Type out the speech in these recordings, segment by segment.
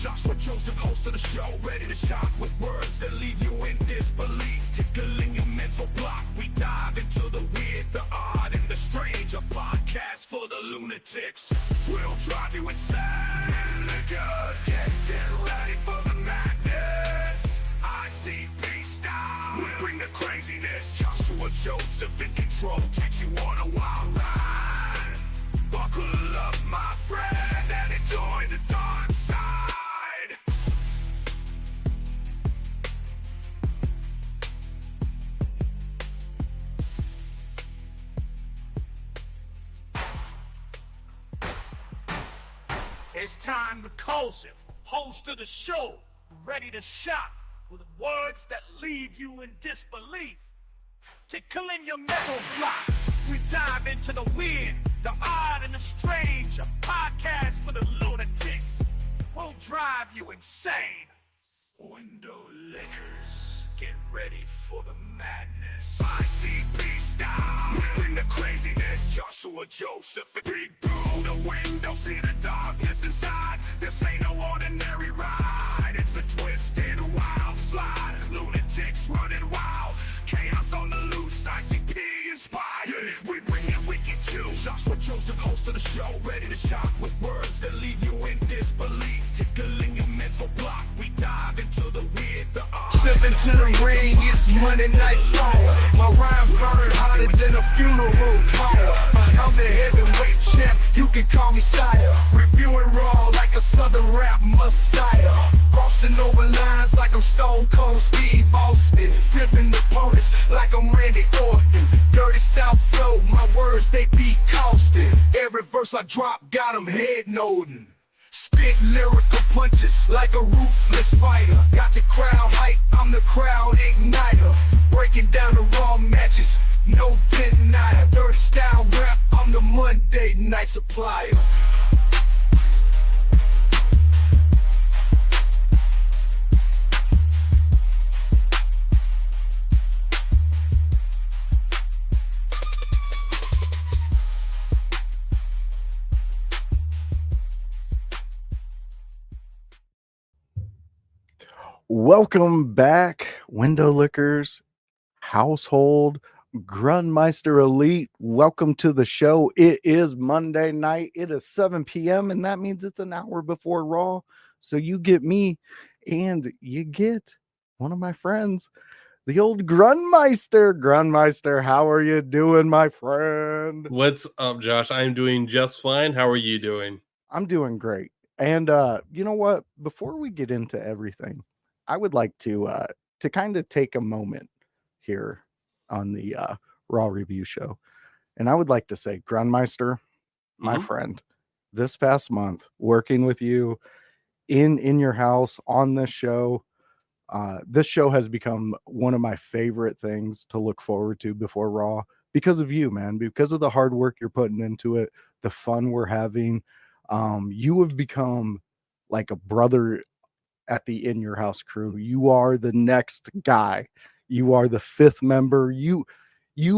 Joshua Joseph, host of the show, ready to shock with words that leave you in disbelief, tickling your mental block. We dive into the weird, the odd, and the strange. A podcast for the lunatics. We'll drive you insane. Niggas, get ready for the madness. ICP style. We bring the craziness. Joshua Joseph in control, takes you on a wild ride. Buckle up, my friend, and enjoy the dark side. It's time to Joseph, host of the show, ready to shock with words that leave you in disbelief, tickling your mental block. We dive into the weird, the odd, and the strange. A podcast for the lunatics. We'll drive you insane. Window lickers, get ready for the madness. ICP style, we bring the craziness. Joshua Joseph, peek through the window, see the darkness inside. This ain't no ordinary ride. It's a twisted, wild slide. Lunatics running wild, chaos on the loose. ICP inspired. We bring it wicked juice. Joshua Joseph, host of the show, ready to shock with words that leave you in disbelief, tickling your mental block. We dive into the weird, the odd. Step into the ring, it's Monday Night Raw. My rhyme burn hotter than a funeral pyre. I'm the heavyweight champ, you can call me sire. Reviewing raw like a southern rap messiah. Crossing over lines like I'm Stone Cold Steve Austin. Flipping opponents like I'm Randy Orton. Dirty South flow, my words they be caustic. Every verse I drop got them head nodding. Spit lyrical punches like a ruthless fighter. Got the crowd hype, I'm the crowd igniter. Breaking down the raw matches, no denier. Dirty style rap, I'm the Monday night supplier. Welcome back, window lickers, household, Grunmeister Elite. Welcome to the show. It is Monday night. It is 7 p.m. and that means it's an hour before Raw. So you get me and you get one of my friends, the old Grunmeister. Grunmeister, how are you doing, my friend? What's up, Josh? I'm doing just fine. How are you doing? I'm doing great. And you know what? Before we get into everything, I would like to kind of take a moment here on the Raw Review Show. And I would like to say, Grunmeister, my friend, this past month, working with you in your house on this show has become one of my favorite things to look forward to before Raw because of you, man, because of the hard work you're putting into it, the fun we're having. You have become like a brother at the In Your House crew. You are the next guy. You are the fifth member. You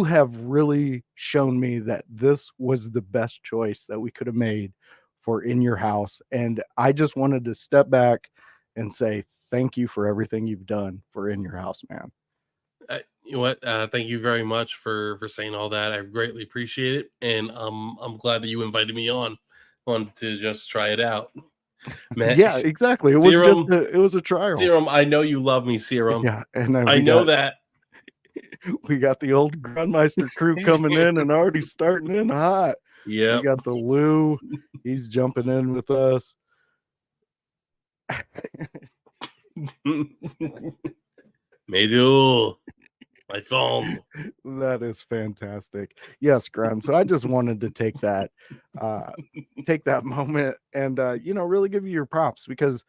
have really shown me that this was the best choice that we could have made for In Your House. And I just wanted to step back and say thank you for everything you've done for In Your House, man. You know what? Thank you very much for saying all that. I greatly appreciate it. And I'm glad that you invited me on. Wanted to just try it out. Man, yeah, exactly. It was a trial. Serum, I know you love me, Serum. Yeah, and I know that. We got the old Grunmeister crew coming in and already starting in hot. Yeah, we got the Lou. He's jumping in with us. Medu, my phone. That is fantastic. Yes, Grun. So I just wanted to take that moment and really give you your props because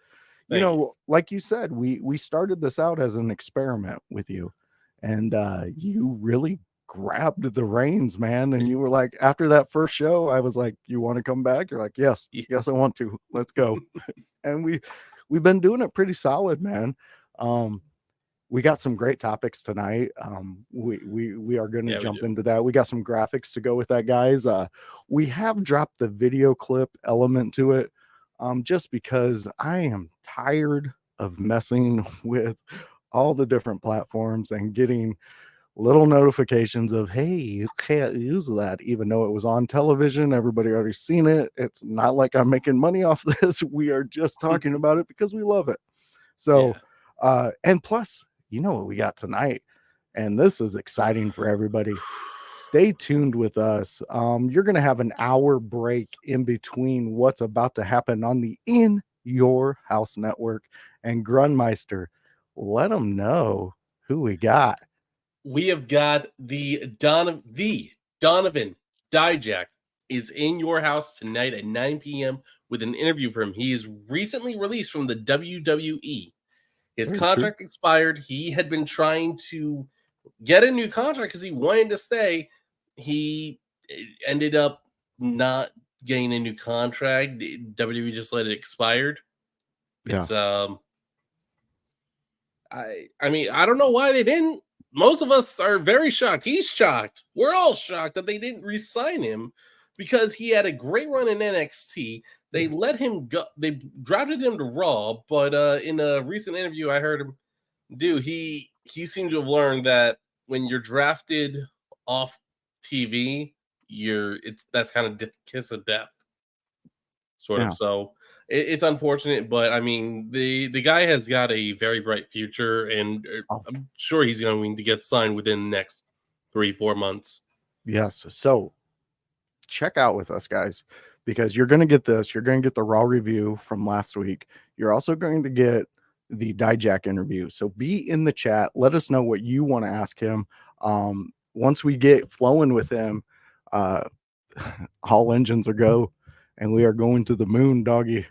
like you said, we started this out as an experiment with you, and you really grabbed the reins, man. And you were like, after that first show, I was like, you want to come back? You're like, yes, I want to. Let's go. And we've been doing it pretty solid, man. We got some great topics tonight. We are going to jump into that. We got some graphics to go with that, guys. We have dropped the video clip element to it, just because I am tired of messing with all the different platforms and getting little notifications of, hey, you can't use that, even though it was on television. Everybody already seen it. It's not like I'm making money off this. We are just talking about it because we love it. So, and plus, you know what we got tonight, and this is exciting for everybody. Stay tuned with us. You're going to have an hour break in between what's about to happen on the In Your House Network. And Grunmeister, let them know who we got. We have got the Donovan Dijak is in your house tonight at 9 p.m. with an interview for him. He is recently released from the WWE. His contract expired. He had been trying to get a new contract because he wanted to stay. He ended up not getting a new contract. WWE just let it expired. Yeah. It's I mean, I don't know why they didn't. Most of us are very shocked. He's shocked. We're all shocked that they didn't re-sign him because he had a great run in NXT. They let him go. They drafted him to Raw, but in a recent interview I heard him do, he seemed to have learned that when you're drafted off TV, that's kind of kiss of death, sort of. So it's unfortunate, but I mean, the guy has got a very bright future, and I'm sure he's going to get signed within the next 3-4 months. Yes. So check out with us, guys, because you're going to get this. You're going to get the Raw review from last week. You're also going to get the Dijak interview. So be in the chat. Let us know what you want to ask him. Once we get flowing with him, all engines are go, and we are going to the moon, doggy.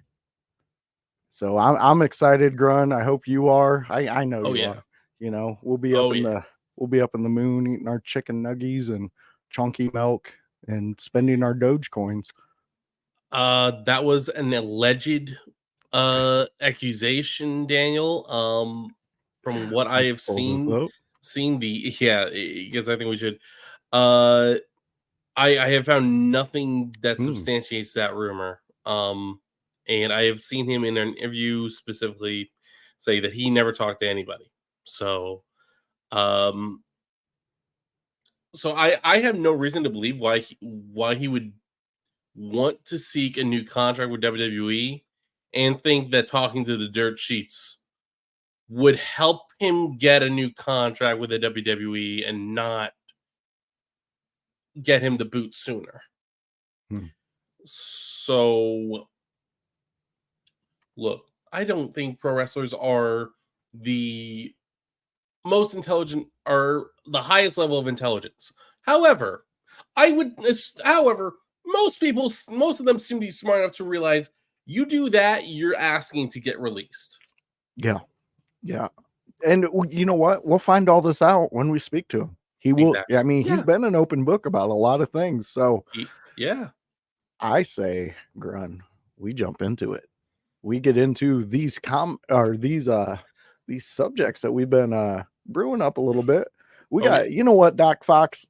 So I'm excited, Grun. I hope you are. I know you are. You know, we'll be up in the moon eating our chicken nuggies and chunky milk and spending our Dogecoins. That was an alleged accusation, Daniel. From what I have seen because I think we should. I have found nothing that substantiates that rumor. And I have seen him in an interview specifically say that he never talked to anybody. So, I have no reason to believe why he would want to seek a new contract with WWE and think that talking to the dirt sheets would help him get a new contract with the WWE and not get him the boot sooner. So, look, I don't think pro wrestlers are the most intelligent or the highest level of intelligence. However, most of them seem to be smart enough to realize you do that, you're asking to get released. Yeah. Yeah. And you know what? We'll find all this out when we speak to him. He will. Exactly. I mean, he's been an open book about a lot of things. So I say, Grun, we jump into it. We get into these subjects that we've been brewing up a little bit. We got, you know what, Doc Fox,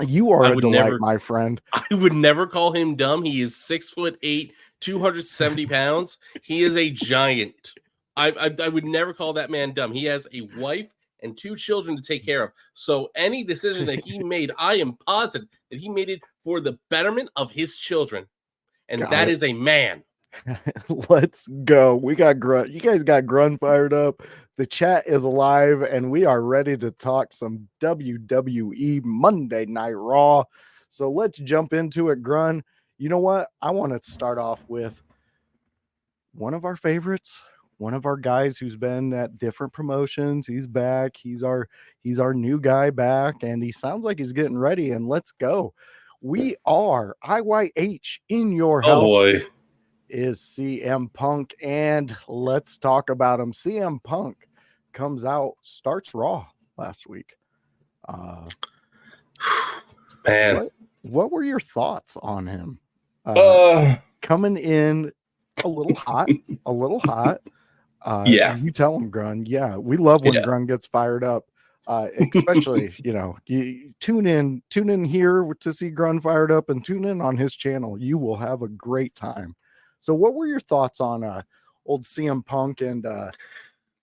you are a delight, my friend. I would never call him dumb. He is 6'8", 270 pounds. He is a giant. I would never call that man dumb. He has a wife and 2 children to take care of. So any decision that he made, I am positive that he made it for the betterment of his children. And that is a man. Let's go. We got Grun. You guys got Grun fired up. The chat is alive, and we are ready to talk some WWE Monday Night Raw. So let's jump into it, Grun. You know what? I want to start off with one of our favorites, one of our guys who's been at different promotions. He's back. He's our new guy back, and he sounds like he's getting ready. And let's go. We are IYH in your house. Oh boy. Is CM Punk, and let's talk about him. CM Punk comes out, starts Raw last week. Man, what were your thoughts on him? Coming in a little hot, You tell him, Grun. Yeah, we love when Grun gets fired up. Especially, you tune in here to see Grun fired up, and tune in on his channel. You will have a great time. So what were your thoughts on old CM Punk and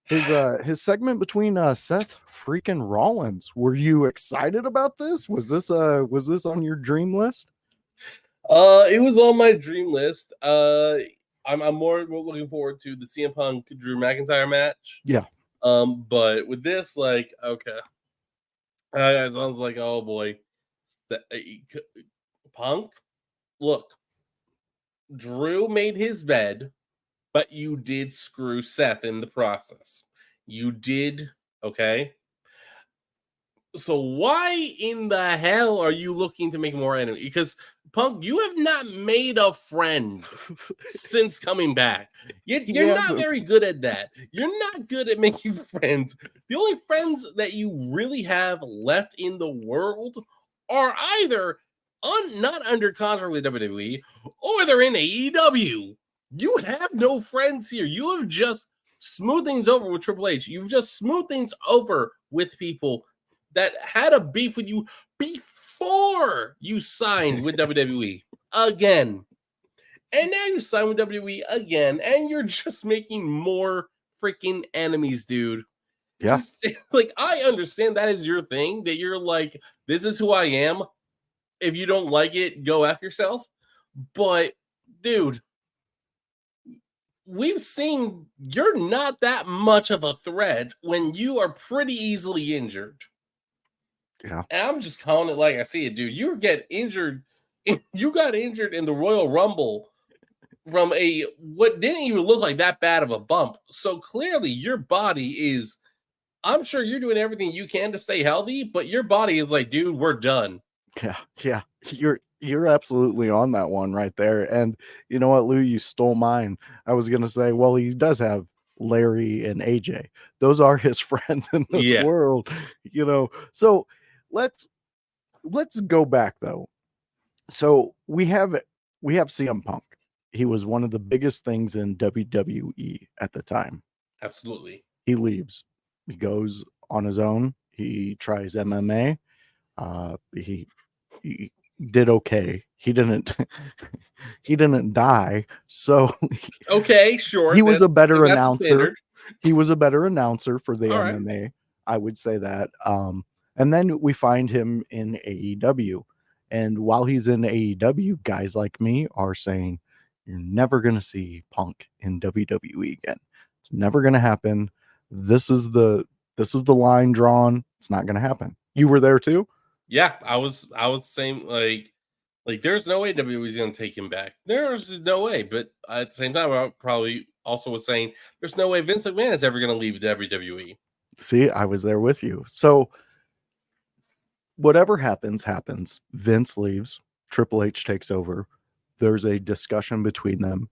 his segment between Seth freaking Rollins. Were you excited about this? Was this on your dream list? It was on my dream list. I'm more looking forward to the CM Punk Drew McIntyre match. Yeah. But with this, like, okay, I was like, oh boy, Punk. Look, Drew made his bed, but you did screw Seth in the process. You did, okay? So why in the hell are you looking to make more enemies? Because Punk, you have not made a friend since coming back. You're not very good at that. You're not good at making friends. The only friends that you really have left in the world are either not under contract with WWE or they're in AEW. You have no friends here. You have just smoothed things over with Triple H. You've just smoothed things over with people that had a beef with you before you signed with WWE again. And now you sign with WWE again, and you're just making more freaking enemies, dude. Yeah. Just, like, I understand that is your thing, that you're like, this is who I am. If you don't like it, go F yourself. But, dude, we've seen you're not that much of a threat when you are pretty easily injured. Yeah. And I'm just calling it like I see it, dude. You get injured. You got injured in the Royal Rumble from what didn't even look like that bad of a bump. So clearly your body is, I'm sure you're doing everything you can to stay healthy, but your body is like, dude, we're done. Yeah. You're absolutely on that one right there. And you know what, Lou, you stole mine. I was gonna say, well, he does have Larry and AJ. Those are his friends in this world, you know. So let's go back though. So we have CM Punk. He was one of the biggest things in WWE at the time. Absolutely. He leaves. He goes on his own. He tries MMA. He did okay. He didn't die. So okay, sure. He was a better announcer. Standard. He was a better announcer for the All MMA. Right. I would say that. And then we find him in AEW. And while he's in AEW, guys like me are saying, you're never going to see Punk in WWE again. It's never going to happen. This is the line drawn. It's not going to happen. You were there too? Yeah, I was saying like there's no way WWE is going to take him back. There's no way. But at the same time, I probably also was saying there's no way Vince McMahon is ever going to leave WWE. See, I was there with you. So whatever happens. Vince leaves. Triple H takes over. There's a discussion between them.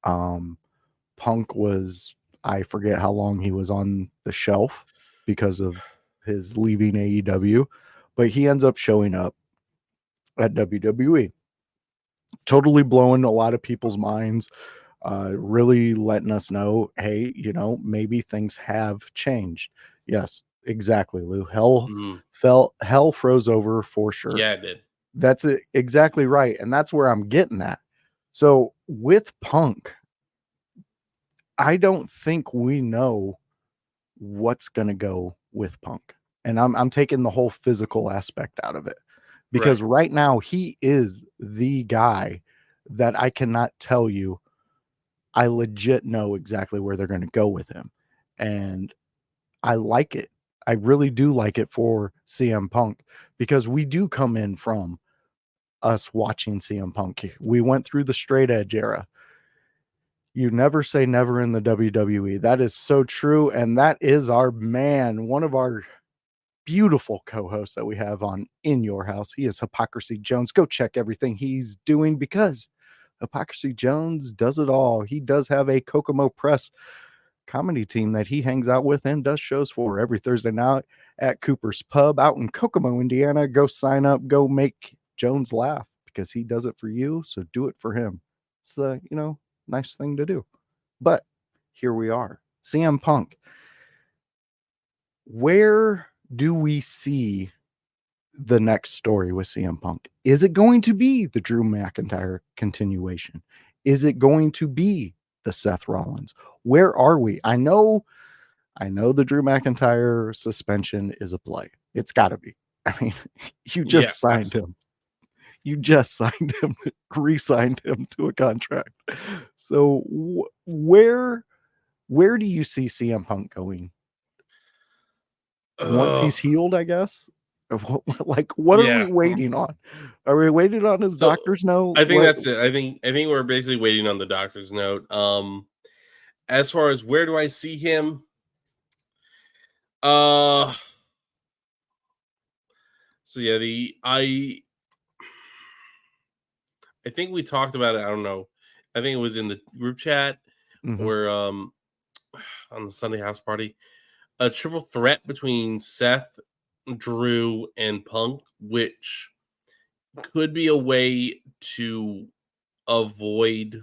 Punk was, I forget how long he was on the shelf because of his leaving AEW, but he ends up showing up at WWE, totally blowing a lot of people's minds, really letting us know, hey, you know, maybe things have changed. Yes, exactly, Lou. Hell froze over for sure. Yeah, it did. That's it, exactly right. And that's where I'm getting at. So with Punk, I don't think we know what's going to go with Punk. And I'm taking the whole physical aspect out of it because right now he is the guy that I cannot tell you. I legit know exactly where they're going to go with him. And I like it. I really do like it for CM Punk because we do come in from us watching CM Punk. We went through the straight edge era. You never say never in the WWE. That is so true. And that is our man, one of our beautiful co-hosts that we have on In Your House. He is Hypocrisy Jones. Go check everything he's doing because Hypocrisy Jones does it all. He does have a Kokomo Press comedy team that he hangs out with and does shows for every Thursday night at Cooper's Pub out in Kokomo, Indiana. Go sign up. Go make Jones laugh because he does it for you. So do it for him. It's the, nice thing to do. But here we are. CM Punk. Where do we see the next story with CM Punk? Is it going to be the Drew McIntyre continuation? Is it going to be the Seth Rollins? Where are we? I know the Drew McIntyre suspension is a play. It's got to be. I mean, you Yeah, just signed him. You just signed him, re-signed him to a contract. So where do you see CM Punk going once uh, he's healed, I guess? Like, what are we yeah. waiting on? Are we waiting on his So doctor's note? I think What? that's it. I think we're basically waiting on the doctor's note. As far as where do I see him? So yeah, I think we talked about it. I don't know. I think it was in the group chat or on the Sunday house party. A triple threat between Seth, Drew, and Punk, which could be a way to avoid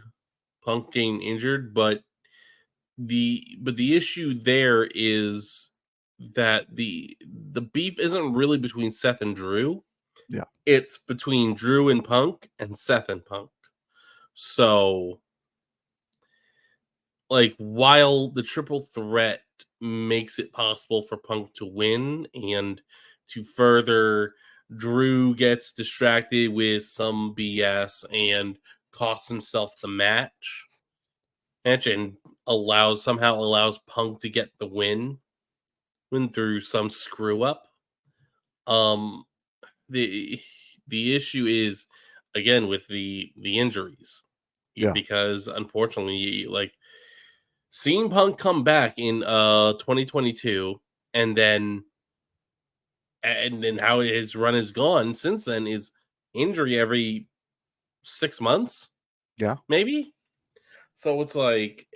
Punk getting injured, but the issue there is that the beef isn't really between Seth and Drew. Yeah. It's between Drew and Punk and Seth and Punk. So like while the triple threat makes it possible for Punk to win and to further Drew gets distracted with some BS and costs himself the match and somehow allows Punk to get the win through some screw up. The issue is again with the injuries. Yeah. Because unfortunately, like seeing Punk come back in 2022 and then how his run has gone since then is injury every 6 months. Yeah. Maybe. So it's like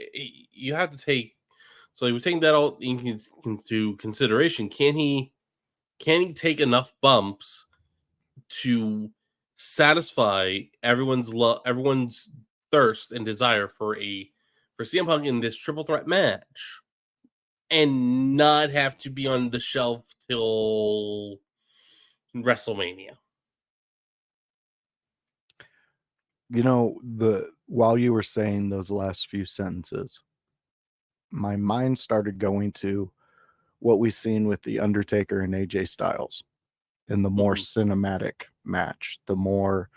you have to take. So we're taking that all into consideration. Can he take enough bumps to satisfy everyone's thirst and desire for CM Punk in this triple threat match, and not have to be on the shelf till WrestleMania? You know, while you were saying those last few sentences, my mind started going to what we've seen with The Undertaker and AJ Styles in the more cinematic match, the more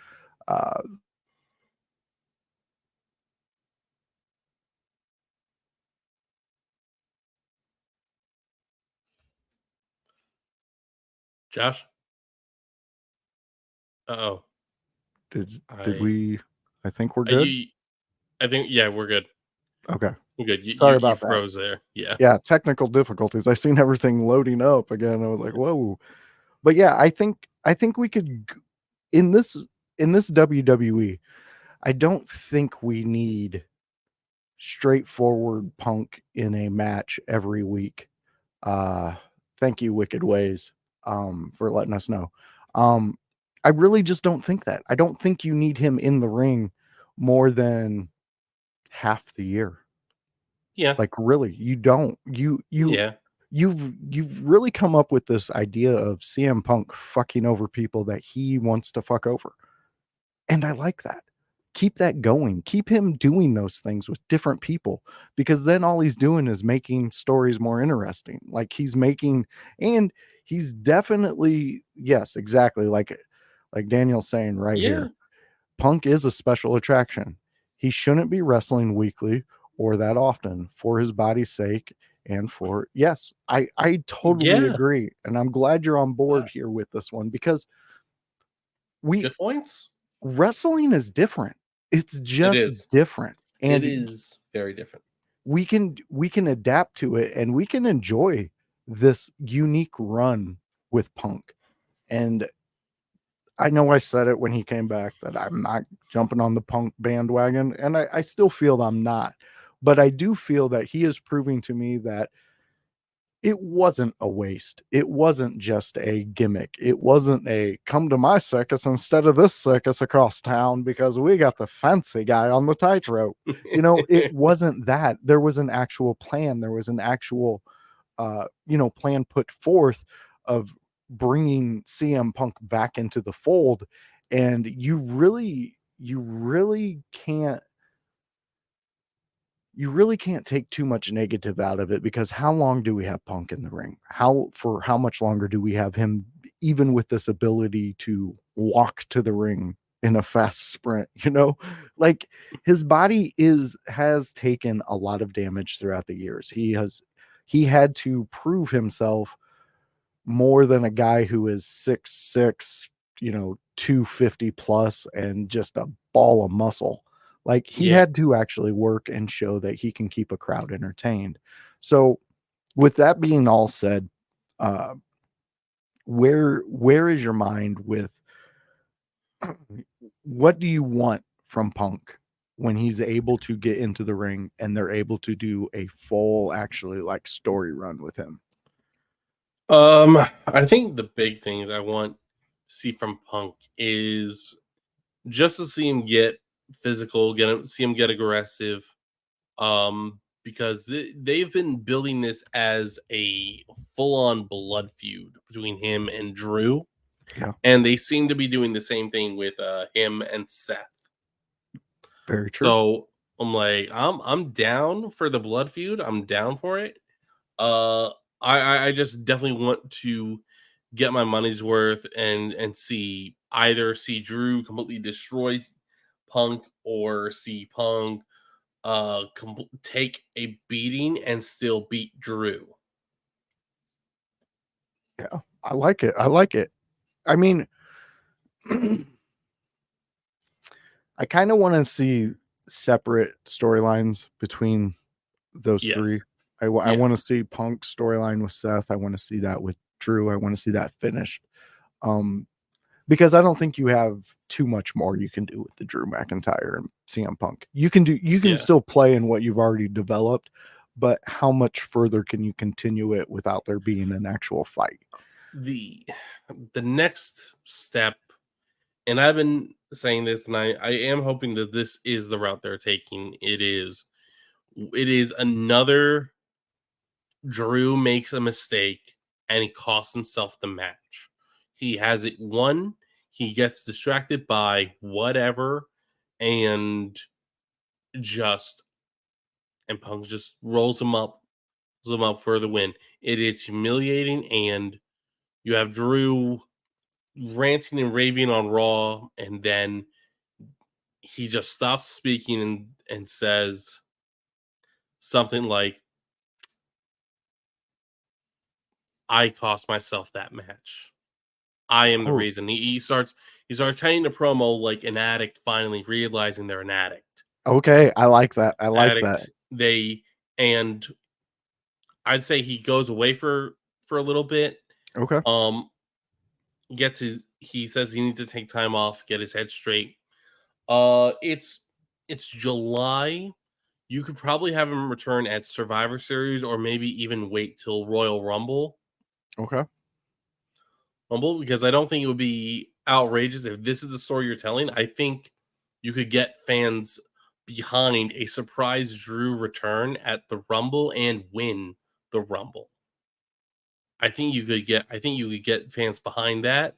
Josh? Uh-oh. did we I think we're good. I think, yeah, we're good. Okay. We're good. Sorry You about froze there. Yeah. Yeah, technical difficulties. I seen everything loading up again. I was like, whoa. But yeah, I think we could in this WWE, I don't think we need straightforward Punk in a match every week. Thank you, Wicked Ways, for letting us know. I really just don't think that. I don't think you need him in the ring more than half the year. Yeah. Like really, you don't. Yeah. You've really come up with this idea of CM Punk fucking over people that he wants to fuck over. And I like that. Keep that going. Keep him doing those things with different people, because then all he's doing is making stories more interesting. Like he's definitely, yes, exactly. Like Daniel's saying right here, Punk is a special attraction. He shouldn't be wrestling weekly or that often for his body's sake. And for, yes, I totally agree. And I'm glad you're on board here with this one, because good points. Wrestling is different. It's just different. And it is very different. We can adapt to it, and we can enjoy this unique run with Punk. And I know I said it when he came back that I'm not jumping on the Punk bandwagon, and I still feel I'm not. But I do feel that he is proving to me that it wasn't a waste. It wasn't just a gimmick. It wasn't a come to my circus instead of this circus across town because we got the fancy guy on the tightrope. It wasn't that. There was an actual plan. There was an actual, plan put forth of bringing CM Punk back into the fold. And you really can't you really can't take too much negative out of it, because how long do we have Punk in the ring? For how much longer do we have him, even with this ability to walk to the ring in a fast sprint, Like, his body has taken a lot of damage throughout the years. He had to prove himself more than a guy who is 6'6", 250 plus and just a ball of muscle. Like, he Yeah. had to actually work and show that he can keep a crowd entertained. So with that being all said, where is your mind with what do you want from Punk when he's able to get into the ring and they're able to do a full, actually, like, story run with him? I think the big things I want to see from Punk is just to see him get physical, see him get aggressive. Because they've been building this as a full-on blood feud between him and Drew. Yeah. And they seem to be doing the same thing with him and Seth. Very true. So I'm like, I'm down for the blood feud. I'm down for it. I just definitely want to get my money's worth and see Drew completely destroy Punk, or see Punk take a beating and still beat Drew. Yeah, I like it. I mean, I kind of want to see separate storylines between those three. I want to see Punk's storyline with Seth. I want to see that with Drew. I want to see that finished. Because I don't think you have too much more you can do with the Drew McIntyre and CM Punk. You can still play in what you've already developed, but how much further can you continue it without there being an actual fight? The next step, and I've been saying this, and I am hoping that this is the route they're taking. It is another Drew makes a mistake and he costs himself the match. He has it won. He gets distracted by whatever, and Punk just rolls him up for the win. It is humiliating, and you have Drew ranting and raving on Raw, and then he just stops speaking and says something like, "I cost myself that match. I am the reason." He starts cutting the promo like an addict finally realizing they're an addict. Okay, I like that. That. And I'd say he goes away for a little bit. Okay. He says he needs to take time off, get his head straight. It's July. You could probably have him return at Survivor Series, or maybe even wait till Royal Rumble. Okay. Because I don't think it would be outrageous if this is the story you're telling. I think you could get fans behind a surprise Drew return at the Rumble and win the Rumble. I think you could get fans behind that.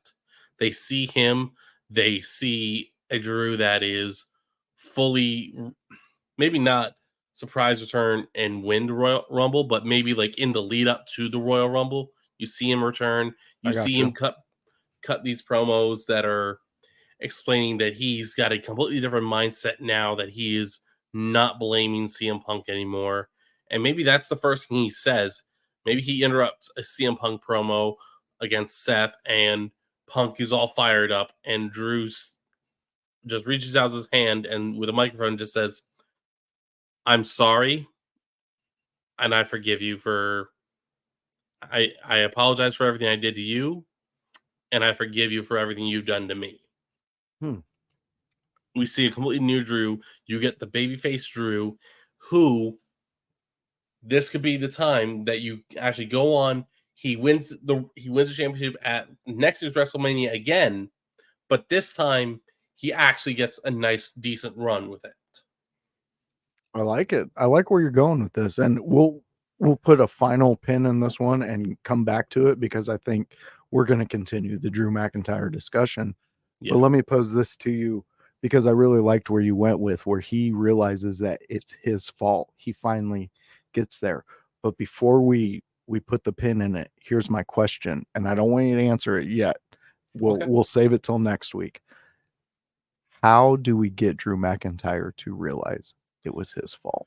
They see him, they see a Drew that is fully, maybe not surprise return and win the Royal Rumble, but maybe like in the lead up to the Royal Rumble, you see him return. You see him cut these promos that are explaining that he's got a completely different mindset now, that he is not blaming CM Punk anymore. And maybe that's the first thing he says. Maybe he interrupts a CM Punk promo against Seth, and Punk is all fired up, and Drew just reaches out his hand and with a microphone just says, "I'm sorry, and I forgive you for... I apologize for everything I did to you, and I forgive you for everything you've done to me." We see a completely new Drew. You get the babyface Drew, who, this could be the time that you actually go on. He wins the championship at next year's WrestleMania again, but this time he actually gets a nice, decent run with it. I like it. I like where you're going with this, and we'll put a final pin in this one and come back to it, because I think we're going to continue the Drew McIntyre discussion. Yeah. But let me pose this to you. because I really liked where you went with where he realizes that it's his fault. He finally gets there. But before we put the pin in it, here's my question, and I don't want you to answer it yet. We'll save it till next week. How do we get Drew McIntyre to realize it was his fault?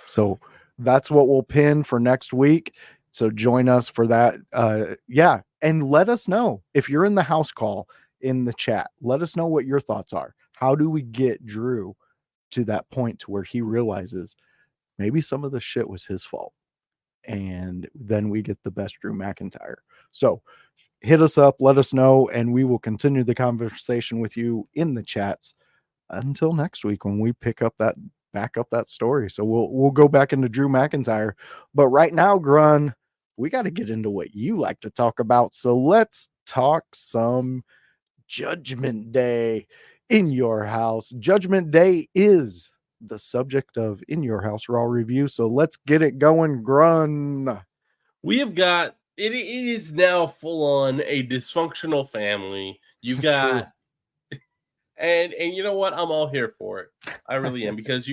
So that's what we'll pin for next week. So join us for that. Yeah. And let us know if you're in the house call in the chat. Let us know what your thoughts are. How do we get Drew to that point to where he realizes maybe some of the shit was his fault? And then we get the best Drew McIntyre. So hit us up, let us know, and we will continue the conversation with you in the chats until next week when we back up that story. So we'll go back into Drew McIntyre. But right now, Grun, we got to get into what you like to talk about. So let's talk some Judgment Day in your house. Judgment Day is the subject of In Your House Raw review. So let's get it going, Grun. We have got it is now full on a dysfunctional family. You got and you know what? I'm all here for it. I really am because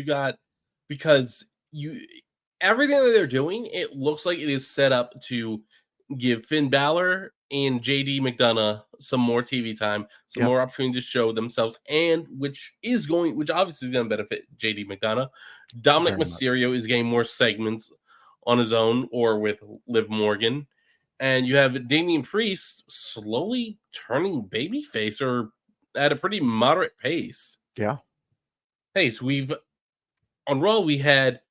everything that they're doing, it looks like it is set up to give Finn Balor and JD McDonough some more TV time, some more opportunity to show themselves, and which obviously is going to benefit JD McDonough. Dominic Mysterio is getting more segments on his own or with Liv Morgan. And you have Damian Priest slowly turning babyface or at a pretty moderate pace. Yeah. Hey, so on Raw, we had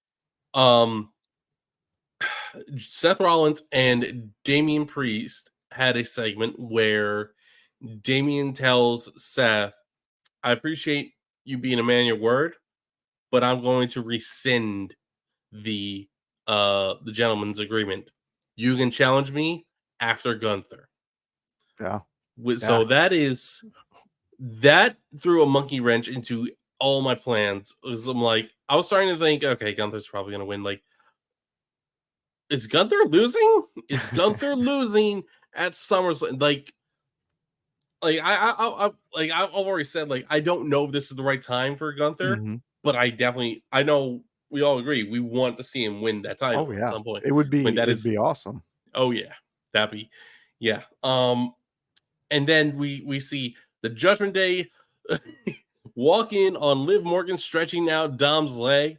Seth Rollins and Damian Priest had a segment where Damian tells Seth, I appreciate you being a man of your word, but I'm going to rescind the gentleman's agreement. You can challenge me after Gunther. Yeah. So that threw a monkey wrench into all my plans. I was starting to think, okay, Gunther's probably going to win. Like, is Gunther losing? Is Gunther losing at SummerSlam? I've already said, like, I don't know if this is the right time for Gunther, but I know we all agree we want to see him win that title at some point. It would be awesome. Oh yeah, and then we see the Judgment Day walk in on Liv Morgan stretching out Dom's leg.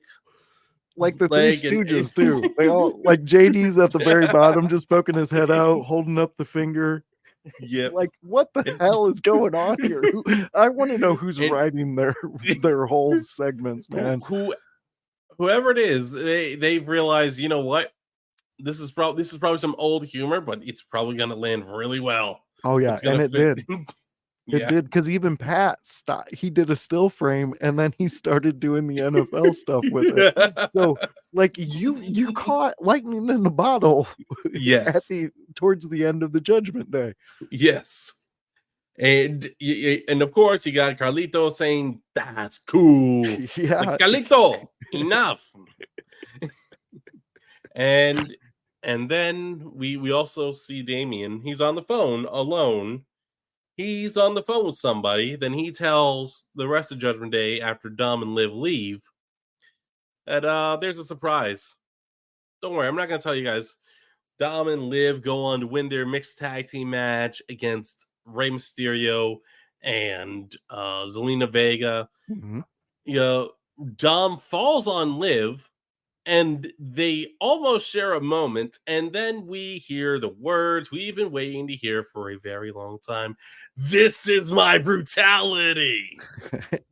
Like the Three Stooges too. They all like JD's at the very bottom, just poking his head out, holding up the finger. Yeah. Like, what the hell is going on here? I want to know who's writing their whole segments, man. Whoever it is, they've realized, you know what? This is probably some old humor, but it's probably gonna land really well. Oh yeah, and it did. It did, because even Pat he did a still frame and then he started doing the NFL stuff with it. So like you caught lightning in a bottle. Yes. Towards the end of the Judgment Day. Yes. And of course you got Carlito saying that's cool. Yeah. Like, Carlito, enough. and then we also see Damian. He's on the phone alone. He's on the phone with somebody. Then he tells the rest of Judgment Day after Dom and Liv leave that there's a surprise. Don't worry, I'm not going to tell you guys. Dom and Liv go on to win their mixed tag team match against Rey Mysterio and Zelina Vega. Dom falls on Liv, and they almost share a moment, and then we hear the words we've been waiting to hear for a very long time. This is my brutality.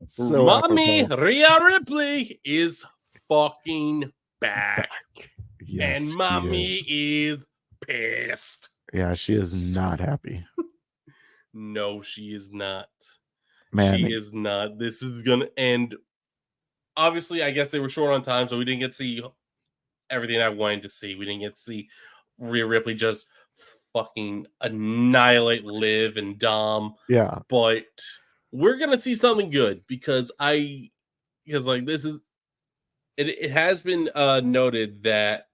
So Mommy Rhea Ripley is fucking back. Yes, and Mommy is pissed. Yeah, she is not happy. No, she is not. Man, she is not. This is gonna end. Obviously, I guess they were short on time, so we didn't get to see everything I wanted to see. We didn't get to see Rhea Ripley just fucking annihilate Liv and Dom. Yeah. But we're gonna see something good because this is it has been noted that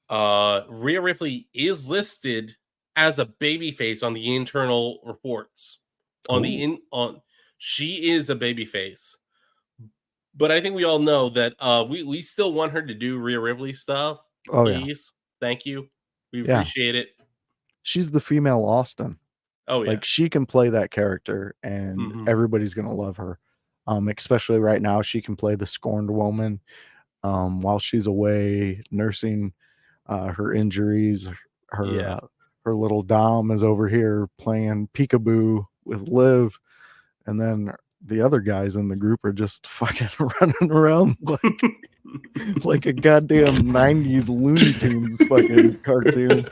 Rhea Ripley is listed as a babyface on the internal reports. She is a baby face. But I think we all know that we still want her to do Rhea Ripley stuff. Oh yeah, Please. Thank you. We yeah. appreciate it. She's the female Austin. Oh yeah. Like she can play that character, and everybody's gonna love her. Especially right now, she can play the scorned woman. While she's away nursing her injuries, her her little Dom is over here playing peekaboo with Liv, and then the other guys in the group are just fucking running around like a goddamn 90s Looney Tunes fucking cartoon.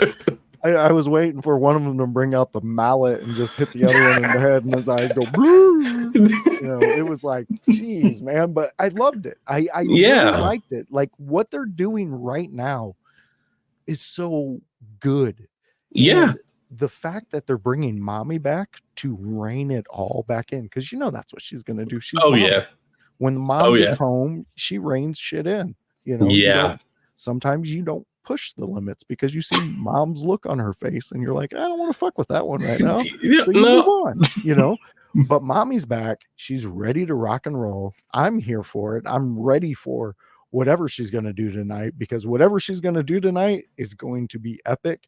I was waiting for one of them to bring out the mallet and just hit the other one in the head, and his eyes go blue. It was like, geez, man. But I loved it. I really liked it. Like what they're doing right now is so good. Yeah. And the fact that they're bringing Mommy back to rein it all back in, because that's what she's gonna do. She's Mommy. When the mom gets home, she reins shit in. Sometimes you don't push the limits because you see Mom's look on her face and you're like, I don't want to fuck with that one right now. So you move on, But Mommy's back. She's ready to rock and roll. I'm here for it. I'm ready for whatever she's going to do tonight, because whatever she's going to do tonight is going to be epic.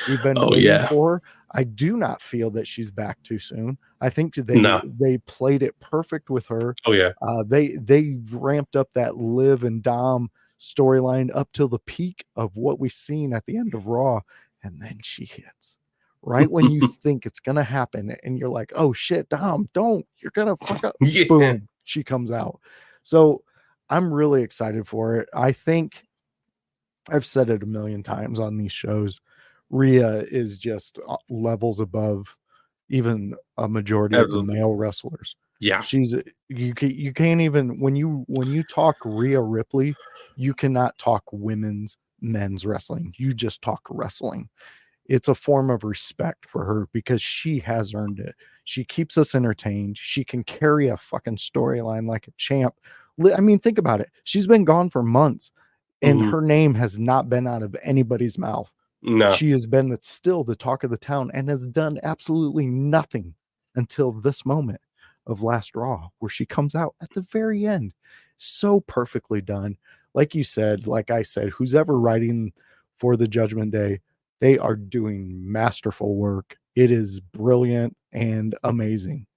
We've been waiting for her. I do not feel that she's back too soon. I think they played it perfect with her. Oh yeah. They ramped up that Liv and Dom storyline up till the peak of what we've seen at the end of Raw, and then she hits right when you think it's gonna happen, and you're like, oh shit, Dom, you're gonna fuck up. Boom, she comes out. So I'm really excited for it. I think I've said it a million times on these shows, Rhea is just levels above even a majority of the male wrestlers. Yeah, she's you can't even when you talk Rhea Ripley, you cannot talk men's wrestling. You just talk wrestling. It's a form of respect for her because she has earned it. She keeps us entertained. She can carry a fucking storyline like a champ. I mean, think about it. She's been gone for months, and her name has not been out of anybody's mouth. No, she has been still the talk of the town and has done absolutely nothing until this moment of last Raw, where she comes out at the very end. So perfectly done. Like you said, like I said, who's ever writing for the Judgment Day, they are doing masterful work. It is brilliant and amazing.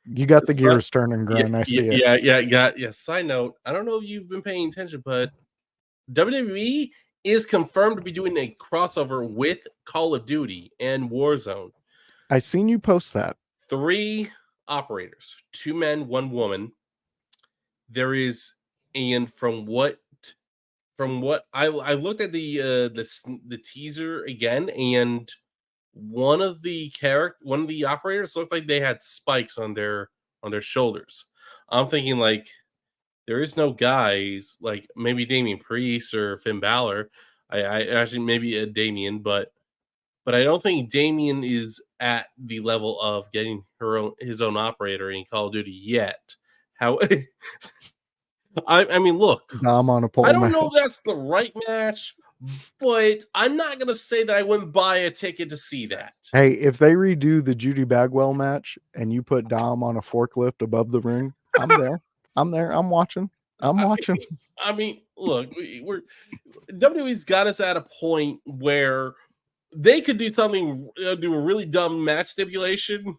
You got the gears turning, Grun. I see it. Yeah. Side note, I don't know if you've been paying attention, but WWE is confirmed to be doing a crossover with Call of Duty and Warzone. I seen you post that. 3 operators, 2 men, 1 woman. There is, and from what I looked at the teaser again, and one of the operators looked like they had spikes on their shoulders. I'm thinking like there is no guys like maybe Damian Priest or Finn Balor. I actually maybe a Damian, but I don't think Damian is at the level of getting his own operator in Call of Duty yet. How I mean, look, Dom on a pole I don't match. know if that's the right match, but I'm not gonna say that I wouldn't buy a ticket to see that. Hey, if they redo the Judy Bagwell match and you put Dom on a forklift above the ring, I'm there. I'm watching. I mean, look, WWE's got us at a point where they could do something, do a really dumb match stipulation,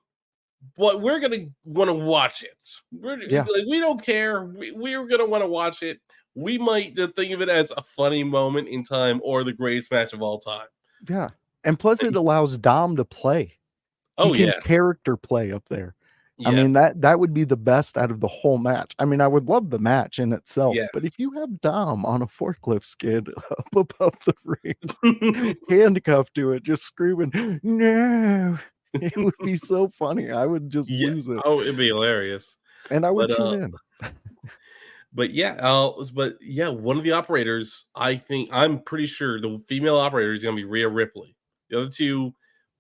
but we're gonna want to watch it. We don't care. We're gonna want to watch it. We might think of it as a funny moment in time or the greatest match of all time. Yeah, and plus it allows Dom to play. He can character play up there. Yes. I mean, that would be the best out of the whole match. I mean, I would love the match in itself, but if you have Dom on a forklift skid up above the ring, handcuffed to it, just screaming, no, it would be so funny. I would just lose it. Oh, it'd be hilarious. And I would tune in. But one of the operators, I'm pretty sure the female operator is going to be Rhea Ripley. The other 2,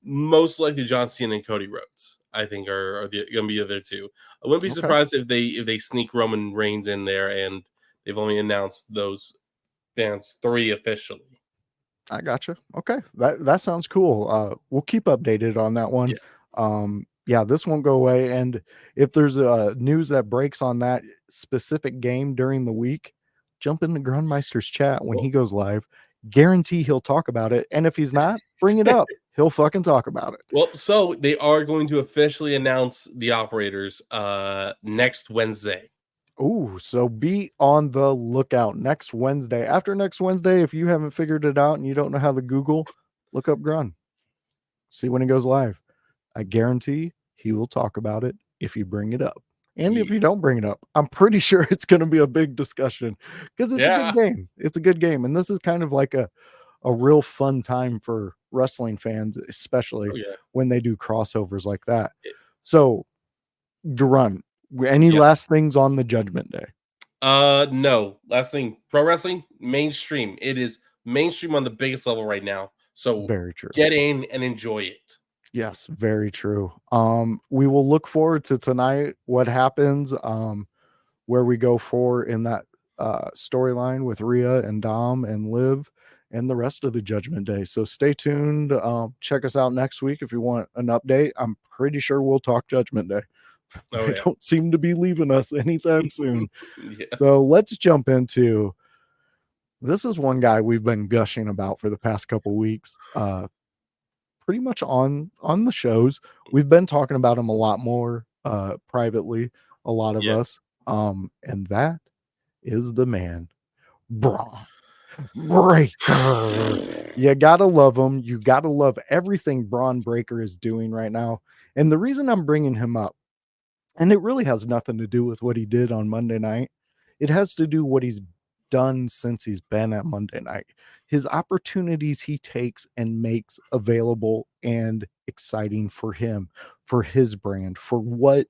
most likely John Cena and Cody Rhodes, I think are going to be the other 2. I wouldn't be surprised if they sneak Roman Reigns in there, and they've only announced those bands 3 officially. I gotcha. Okay, that sounds cool. We'll keep updated on that one. Yeah, this won't go away. And if there's news that breaks on that specific game during the week, jump into Grunmeister's chat when he goes live. Guarantee he'll talk about it. And if he's not, bring it up. He'll fucking talk about it. Well, so they are going to officially announce the operators next Wednesday. Ooh, so be on the lookout next Wednesday. After next Wednesday, if you haven't figured it out and you don't know how to Google, look up Grun. See when it goes live. I guarantee he will talk about it if you bring it up. And if you don't bring it up, I'm pretty sure it's going to be a big discussion because it's a good game. It's a good game. And this is kind of like a real fun time for wrestling fans, especially when they do crossovers like that. So, Grun, any last things on the Judgment Day? No. Last thing, pro wrestling, mainstream. It is mainstream on the biggest level right now. So very true. Get in and enjoy it. Yes, very true. We will look forward to tonight, what happens, where we go for in that storyline with Rhea and Dom and Liv and the rest of the Judgment Day. So stay tuned. Check us out next week if you want an update. I'm pretty sure we'll talk Judgment Day. They don't seem to be leaving us anytime soon. So let's jump into, this is one guy we've been gushing about for the past couple weeks. Pretty much on the shows. We've been talking about him a lot more privately, a lot of us. And that is the man, Braun Breaker. You gotta love him. You gotta love everything Braun Breaker is doing right now. And the reason I'm bringing him up, and it really has nothing to do with what he did on Monday night. It has to do what he's done since he's been at Monday night. His opportunities he takes and makes available and exciting for him, for his brand, for what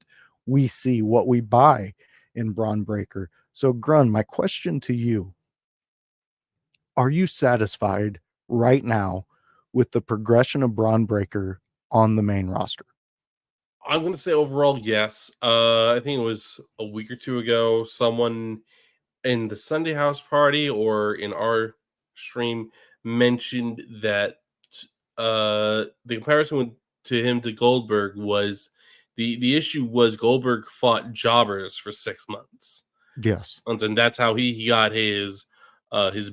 we see, what we buy in Braun Breaker. So, Grun, my question to you, are you satisfied right now with the progression of Braun Breaker on the main roster? I'm going to say overall, yes. I think it was a week or two ago, someone in the Sunday House Party or in our stream mentioned that the comparison to him to Goldberg was the issue was Goldberg fought jobbers for 6 months. Yes. And that's how he got his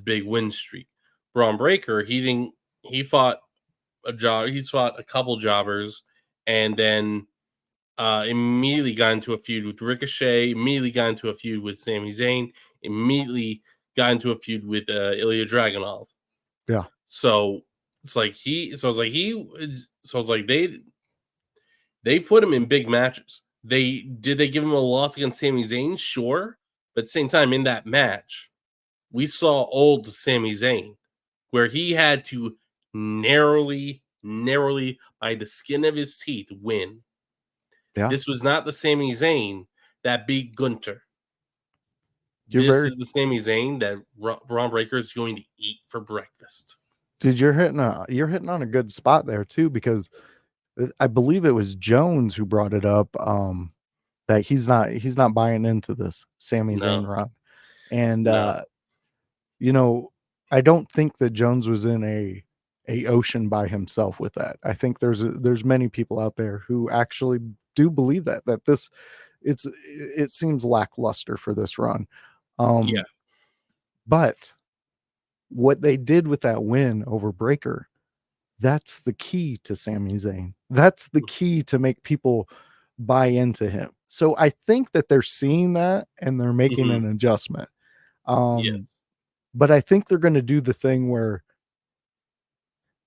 big win streak. Braun Breaker, he fought he's fought a couple jobbers and then immediately got into a feud with Ricochet, immediately got into a feud with Sami Zayn, immediately got into a feud with Ilya Dragunov. Yeah. So it's like they put him in big matches. They give him a loss against Sami Zayn, sure, but at the same time in that match, we saw old Sami Zayn, where he had to narrowly by the skin of his teeth win. Yeah. This was not the Sami Zayn that beat Gunter. This is the Sami Zayn that Braun Breaker is going to eat for breakfast. Dude, you're hitting on a good spot there too, because I believe it was Jones who brought it up that he's not buying into this Sami Zayn run. And I don't think that Jones was in a ocean by himself with that. I think there's many people out there who actually do believe that this it seems lackluster for this run. But what they did with that win over Breaker, that's the key to Sami Zayn. That's the key to make people buy into him. So I think that they're seeing that and they're making an adjustment. But I think they're going to do the thing where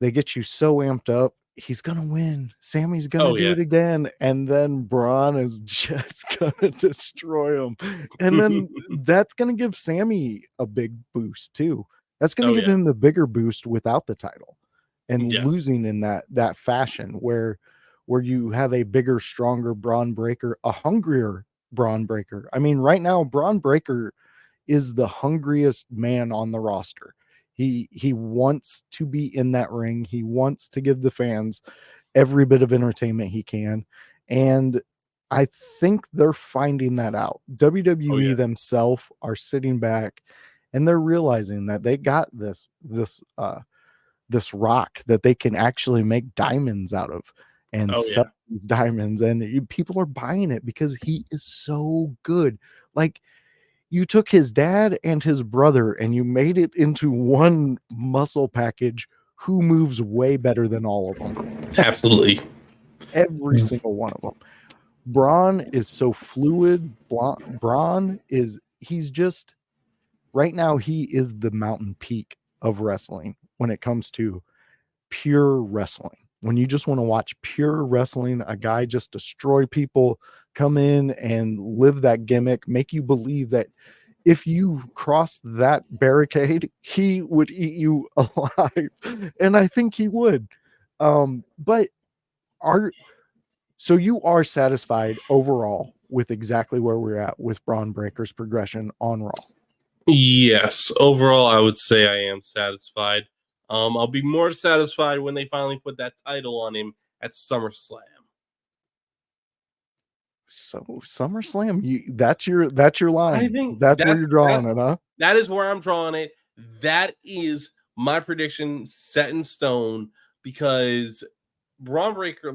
they get you so amped up. He's going to win. Sammy's going to do it again. And then Braun is just going to destroy him. And then that's going to give Sammy a big boost too. That's going to give him the bigger boost without the title and losing in that fashion where you have a bigger, stronger Braun Breaker, a hungrier Braun Breaker. I mean, right now, Braun Breaker is the hungriest man on the roster. He wants to be in that ring. He wants to give the fans every bit of entertainment he can. And I think they're finding that out. WWE themselves are sitting back and they're realizing that they got this rock that they can actually make diamonds out of. and Oh sell yeah. these diamonds, and people are buying it because he is so good. Like, you took his dad and his brother and you made it into one muscle package who moves way better than all of them. Absolutely. Every single one of them. Braun is so fluid. Braun is, he's just, right now, he is the mountain peak of wrestling when it comes to pure wrestling. When you just want to watch pure wrestling, a guy just destroy people, come in and live that gimmick, make you believe that if you crossed that barricade, he would eat you alive. And I think he would. But so you are satisfied overall with exactly where we're at with Braun Breaker's progression on Raw? Yes, overall, I would say I am satisfied. I'll be more satisfied when they finally put that title on him at SummerSlam. So SummerSlam, that's your line. I think That's where you're drawing it, huh? that is where I'm drawing it. That is my prediction set in stone because Braun Breaker,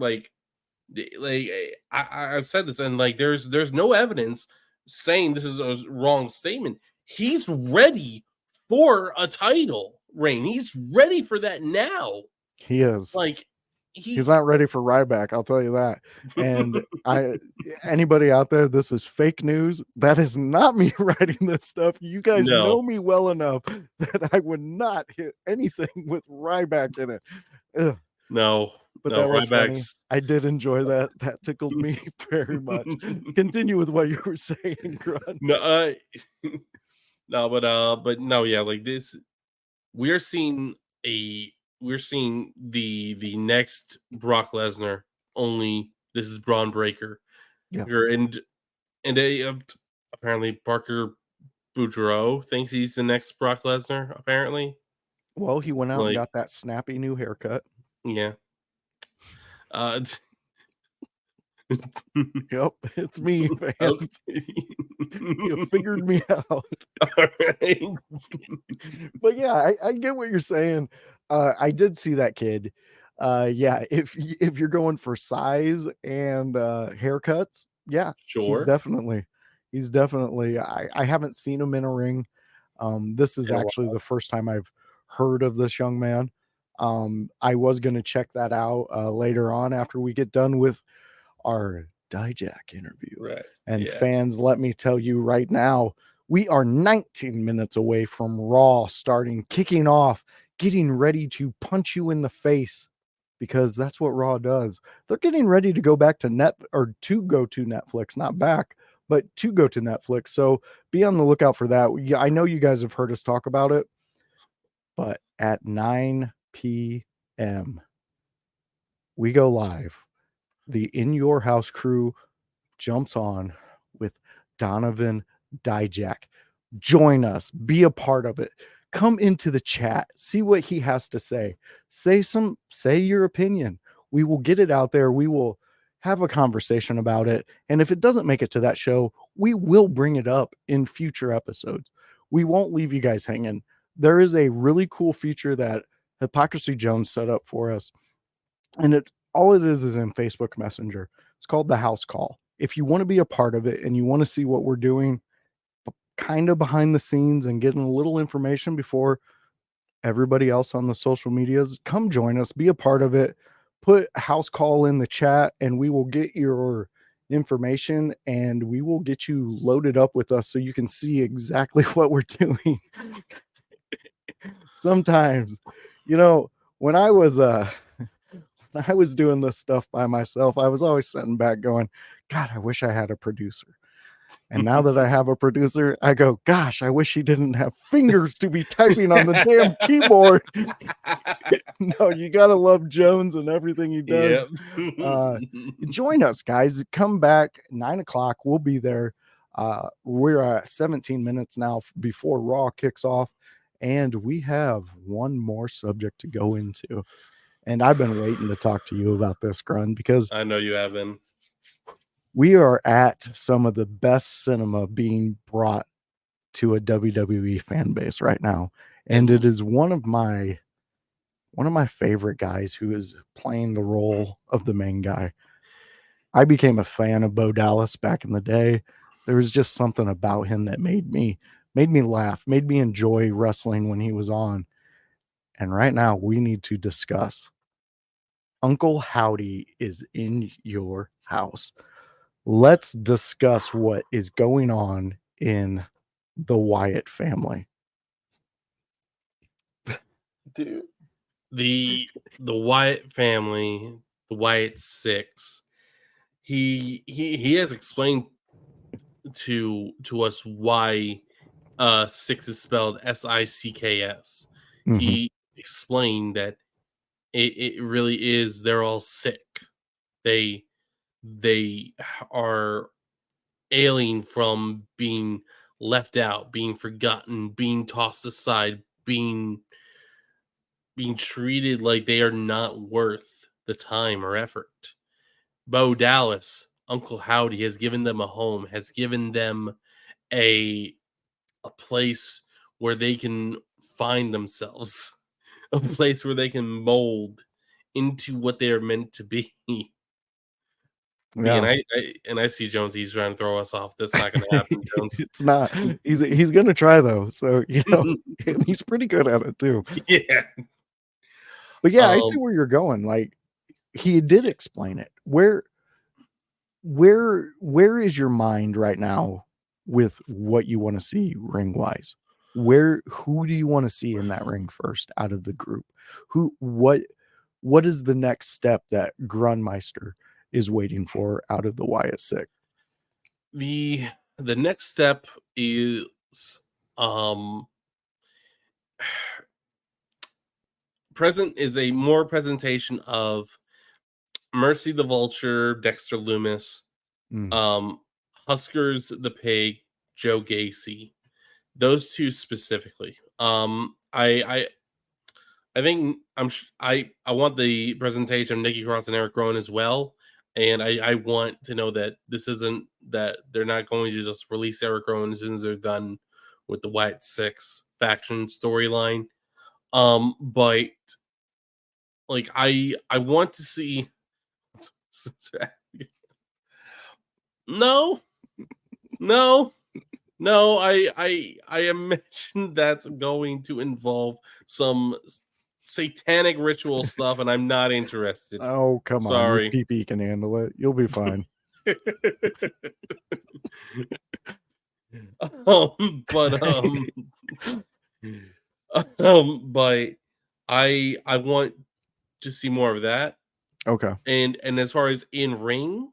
I've said this, and like there's no evidence saying this is a wrong statement. He's ready for a title reign. He's ready for that now. He is. Like He's not ready for Ryback, I'll tell you that. And anybody out there, this is fake news. That is not me writing this stuff. You guys know me well enough that I would not hit anything with Ryback in it. Ugh. No, But that was funny. I did enjoy that. That tickled me very much. Continue with what you were saying, Grun. No, but no, yeah, like this, we're seeing the next Brock Lesnar. Only this is Braun Breaker. Yeah, and apparently Parker Boudreaux thinks he's the next Brock Lesnar. Apparently, well, he went out and got that snappy new haircut. Yeah. Yep, it's me, fans. You figured me out. All right. But yeah, I get what you're saying. I did see that kid. Yeah, if you're going for size and haircuts, yeah, Sure. He's definitely. I haven't seen him in a ring. This is actually the first time I've heard of this young man. I was going to check that out later on after we get done with our Dijak interview. Right. And fans, let me tell you right now, we are 19 minutes away from Raw kicking off, getting ready to punch you in the face, because that's what Raw does. They're getting ready to go back to go to Netflix, not back, but to go to Netflix. So be on the lookout for that. I know you guys have heard us talk about it, but at 9 p.m. we go live. The In Your House crew jumps on with Donovan Dijak. Join us. Be a part of it. Come into the chat. See what he has to say. Say your opinion. We will get it out there. We will have a conversation about it. And if it doesn't make it to that show, we will bring it up in future episodes. We won't leave you guys hanging. There is a really cool feature that Hypocrisy Jones set up for us. And all it is in Facebook Messenger. It's called the House Call. If you want to be a part of it and you want to see what we're doing kind of behind the scenes and getting a little information before everybody else on the social medias, come join us, be a part of it, put House Call in the chat, and we will get your information and we will get you loaded up with us so you can see exactly what we're doing. Sometimes, when I was doing this stuff by myself, I was always sitting back going, God, I wish I had a producer. And now that I have a producer, I go, gosh, I wish he didn't have fingers to be typing on the damn keyboard. No, you got to love Jones and everything he does. Yep. Join us, guys. Come back 9:00. We'll be there. We're at 17 minutes now before Raw kicks off. And we have one more subject to go into. And I've been waiting to talk to you about this, Grun, because I know you have been. We are at some of the best cinema being brought to a WWE fan base right now. And it is one of my one of my favorite guys who is playing the role of the main guy. I became a fan of Bo Dallas back in the day. There was just something about him that made me laugh, made me enjoy wrestling when he was on. And right now we need to discuss Uncle Howdy is in your house. Let's discuss what is going on in the Wyatt family. Dude, the Wyatt family, the Wyatt Six. He has explained to us why 6 is spelled SICKS. Mhm. He explained that it really is, they're all sick. They are ailing from being left out, being forgotten, being tossed aside, being treated like they are not worth the time or effort. Bo Dallas, Uncle Howdy, has given them a home, has given them a place where they can find themselves, a place where they can mold into what they are meant to be. Yeah. And I see Jones. He's trying to throw us off. That's not going to happen, Jones. It's not. He's going to try though. So, and he's pretty good at it too. Yeah. But yeah, I see where you're going. Like he did explain it. Where is your mind right now with what you want to see ring wise? Who do you want to see in that ring first out of the group? What is the next step that Grunmeister is waiting for out of the Wyatt Six? The next step is present is a more presentation of Mercy the Vulture, Dexter Loomis, Huskers the Pig, Joe Gacy. Those two specifically. I think I want the presentation of Nikki Cross and Eric Rowan as well. And I want to know that this isn't that they're not going to just release Eric Rowan as soon as they're done with the Wyatt Six faction storyline. But like I want to see. No. I imagine that's going to involve some satanic ritual stuff, and I'm not interested. Oh, come on. Your PP can handle it. You'll be fine. But I want to see more of that. Okay. And as far as in ring,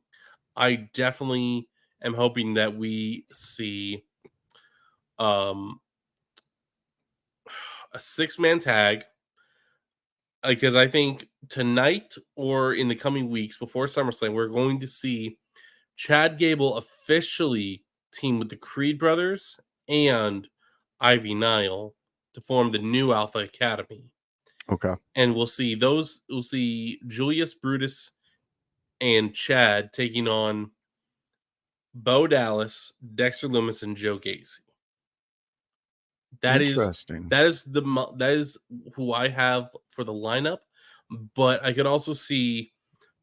I definitely am hoping that we see a 6-man tag, because I think tonight or in the coming weeks before SummerSlam, we're going to see Chad Gable officially team with the Creed brothers and Ivy Nile to form the new Alpha Academy. Okay. And we'll see Julius Brutus and Chad taking on Bo Dallas, Dexter Loomis, and Joe Gacy. That is who I have for the lineup. But I could also see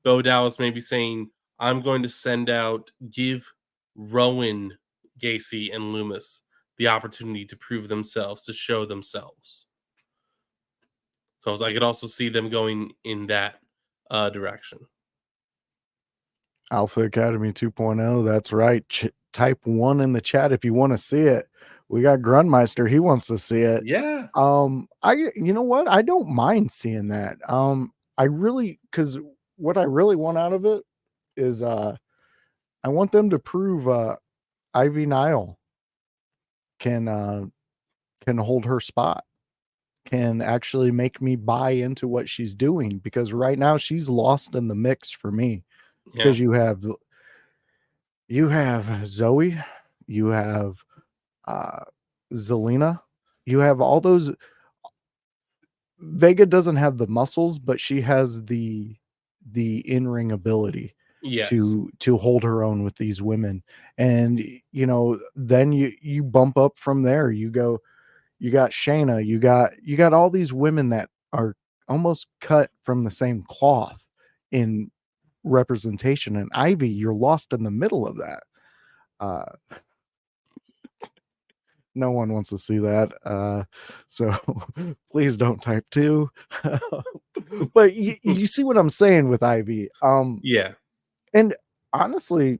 Bo Dallas maybe saying, I'm going to give Rowan, Gacy, and Loomis the opportunity to prove themselves, to show themselves. So I could also see them going in that direction. Alpha Academy 2.0. That's right. Type 1 in the chat if you want to see it. We got Grunmeister. He wants to see it. Yeah. You know what? I don't mind seeing that. Because what I really want out of it is I want them to prove Ivy Nile can hold her spot, can actually make me buy into what she's doing, because right now she's lost in the mix for me. Because you have Zoe, you have Zelina, you have all those. Vega doesn't have the muscles, but she has the in-ring ability to hold her own with these women. And then you bump up from there. You got Shayna, you got all these women that are almost cut from the same cloth in representation. And Ivy, you're lost in the middle of that. No one wants to see that. So please don't type 2. But you see what I'm saying with Ivy. Yeah. And honestly,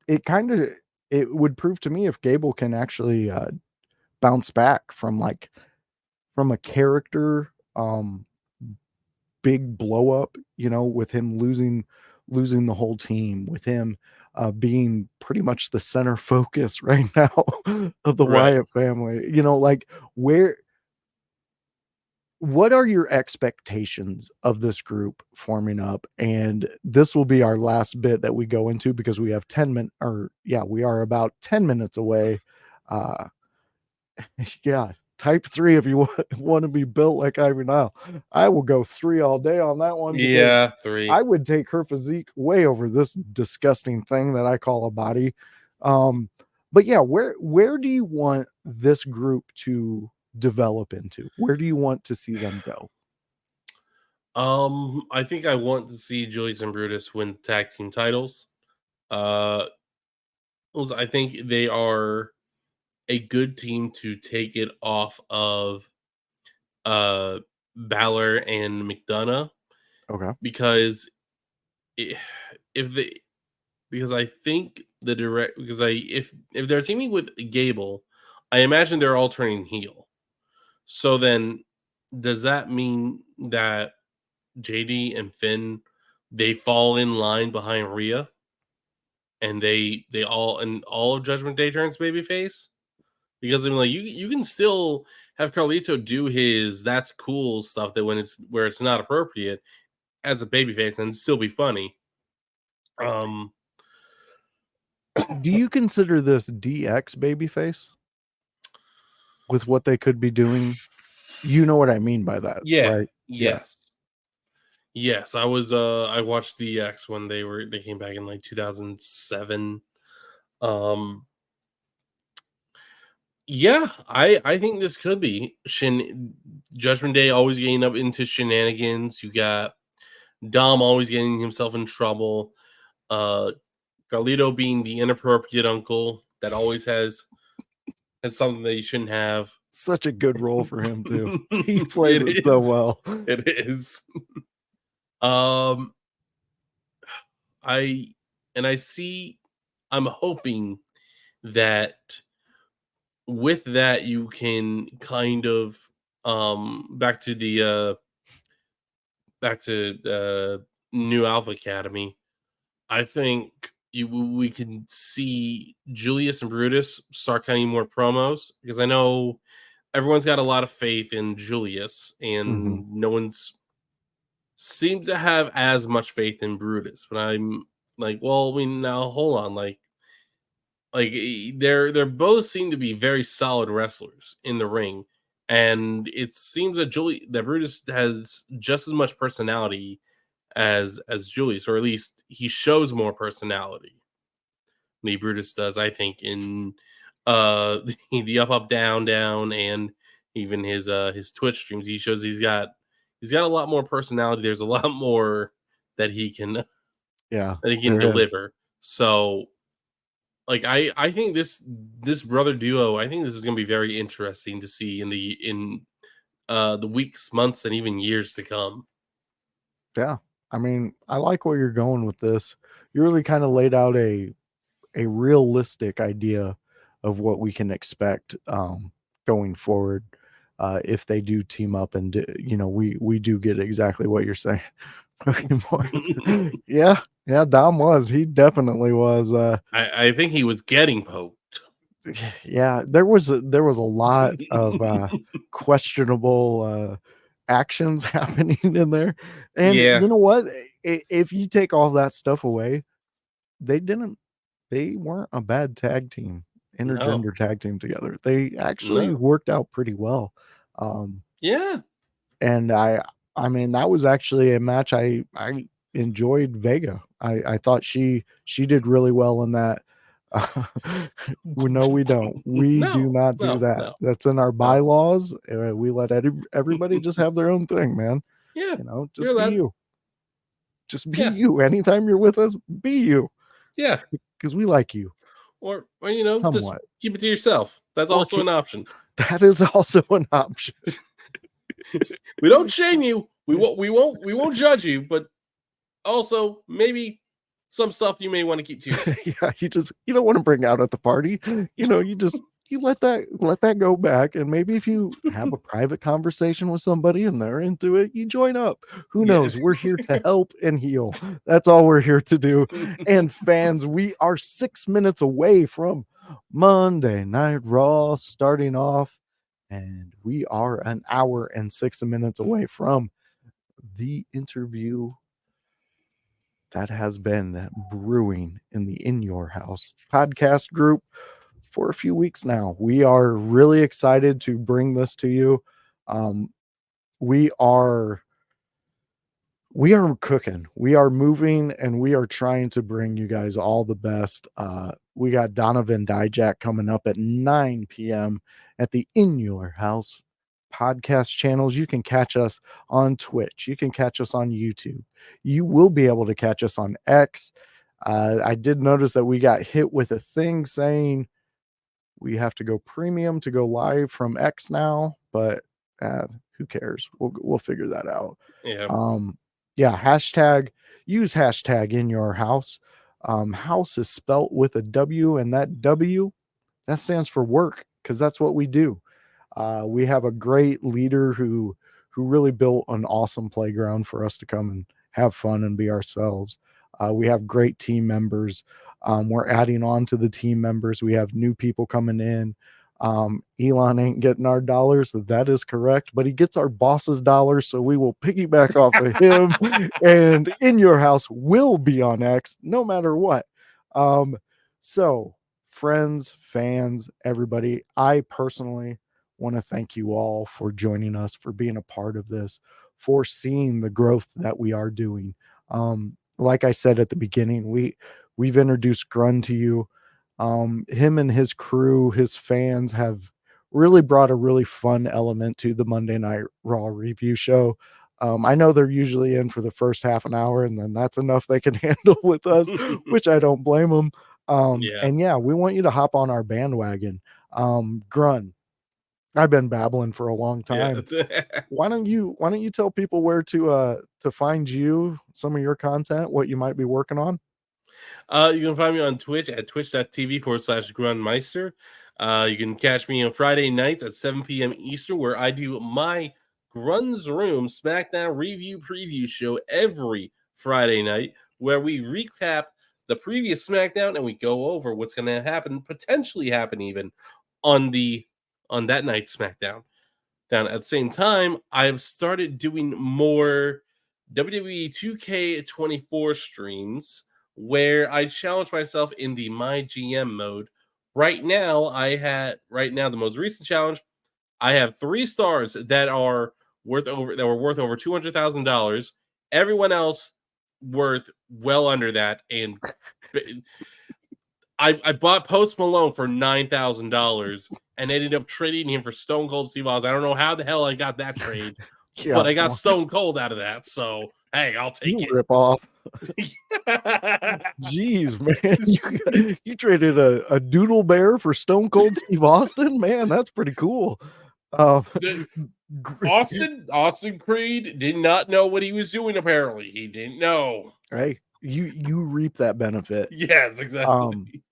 it would prove to me if Gable can actually bounce back from a character big blow up, with him losing the whole team, with him being pretty much the center focus right now of the Right. Wyatt family. What are your expectations of this group forming up? And this will be our last bit that we go into, because we have 10 minutes, we are about 10 minutes away. Yeah, type 3 if you want to be built like Ivy Nile. I will go 3 all day on that one, because Yeah, 3. I would take her physique way over this disgusting thing that I call a body. But yeah, where do you want this group to develop into? Where do you want to see them go? I think I want to see Julius and Brutus win tag team titles. I think they are a good team to take it off of Balor and McDonough. Okay. Because because I think if they're teaming with Gable, I imagine they're all turning heel. So then, does that mean that JD and Finn, they fall in line behind Rhea, and all of Judgment Day turns babyface? Because I mean, like, you can still have Carlito do his "that's cool" stuff that where it's not appropriate as a babyface and still be funny. Do you consider this DX babyface with what they could be doing? You know what I mean by that, Yeah. right? Yes. Yeah. Yes. I watched DX when they came back in like 2007. Yeah, I think this could be Judgment Day always getting up into shenanigans. You got Dom always getting himself in trouble. Carlito being the inappropriate uncle that always has something that he shouldn't have. Such a good role for him too. He plays it so well. It is. I'm hoping that with that you can kind of back to New Alpha Academy. I think we can see Julius and Brutus start cutting more promos, because I know everyone's got a lot of faith in Julius, and no one's seems to have as much faith in Brutus. But I'm like, well, now hold on, like they're both seem to be very solid wrestlers in the ring, and it seems that Brutus has just as much personality as Julius, or at least he shows more personality than Brutus does, I think, in the up down down, and even his Twitch streams. He shows he's got a lot more personality. There's a lot more that he can deliver. So like I think this brother duo, I think this is going to be very interesting to see in the weeks, months, and even years to come. Yeah. I mean, I like where you're going with this. You really kind of laid out a realistic idea of what we can expect going forward if they do team up, and we do get exactly what you're saying. Yeah, Dom he definitely was. I think he was getting poked. Yeah, there was a lot of questionable actions happening in there, and you know what? If you take all that stuff away, they weren't a bad tag team, intergender tag team together. They actually worked out pretty well. Yeah, and I mean, that was actually a match I enjoyed. Vega, I thought she did really well in that. No, we don't. We do not do that. No. That's in our bylaws. We let everybody just have their own thing, man. Yeah, Just you're be allowed. you. Just be Yeah, you. Anytime you're with us, be you. yeah. Because we like you Or just somewhat. keep it to yourself. That's Or also an option. that is also an option. We don't shame you. We won't judge you, but also maybe some stuff you may want to keep to yourself. Yeah, you don't want to bring out at the party. You let that go back, and maybe if you have a private conversation with somebody and they're into it, you join up. Who knows? Yes. We're here to help and heal. That's all we're here to do. And fans, we are 6 minutes away from Monday Night Raw starting off, and we are an hour and 6 minutes away from the interview that has been brewing in the In Your House podcast group for a few weeks now. We are really excited to bring this to you. Um, we are cooking, we are moving, and we are trying to bring you guys all the best. We got Donovan Dijak coming up at 9 p.m. at the In Your House podcast channels. You can catch us on Twitch, you can catch us on YouTube, you will be able to catch us on X. I did notice that we got hit with a thing saying we have to go premium to go live from X now, but who cares? We'll figure that out. Yeah. Yeah, use hashtag In Your House. House is spelt with a W, and that W, that stands for work, because that's what we do. We have a great leader who really built an awesome playground for us to come and have fun and be ourselves. We have great team members. We're adding on to the team members. We have new people coming in. Elon ain't getting our dollars. That is correct, but he gets our boss's dollars. So we will piggyback off of him, and In Your House will be on X no matter what. So friends, fans, everybody, I personally want to thank you all for joining us, for being a part of this, for seeing the growth that we are doing. Like I said at the beginning, we've introduced Grun to you. Him and his crew, his fans, have really brought a really fun element to the Monday Night Raw review show. I know they're usually in for the first half an hour, and then that's enough they can handle with us, which I don't blame them. Yeah. And yeah, we want you to hop on our bandwagon. Grun, I've been babbling for a long time. Yeah. Why don't you tell people where to find you, some of your content, what you might be working on? You can find me on Twitch at twitch.tv/Grunmeister. You can catch me on Friday nights at 7 p.m. Eastern, where I do my Grun's Room SmackDown review preview show every Friday night, where we recap the previous SmackDown and we go over what's going to happen, potentially happen even on that night's SmackDown. Down at the same time, I've started doing more WWE 2K24 streams where I challenge myself in the My GM mode. Right now, the most recent challenge, I have 3 stars that were worth over $200,000. Everyone else worth well under that, and I bought Post Malone for $9,000 and ended up trading him for Stone Cold Steve Austin. I don't know how the hell I got that trade, but I got Stone Cold out of that. So hey, I'll take it. Rip off. Jeez, man, you traded a doodle bear for Stone Cold Steve Austin, man. That's pretty cool. Austin Creed did not know what he was doing. Apparently, he didn't know. Hey, you reap that benefit. Yes, exactly.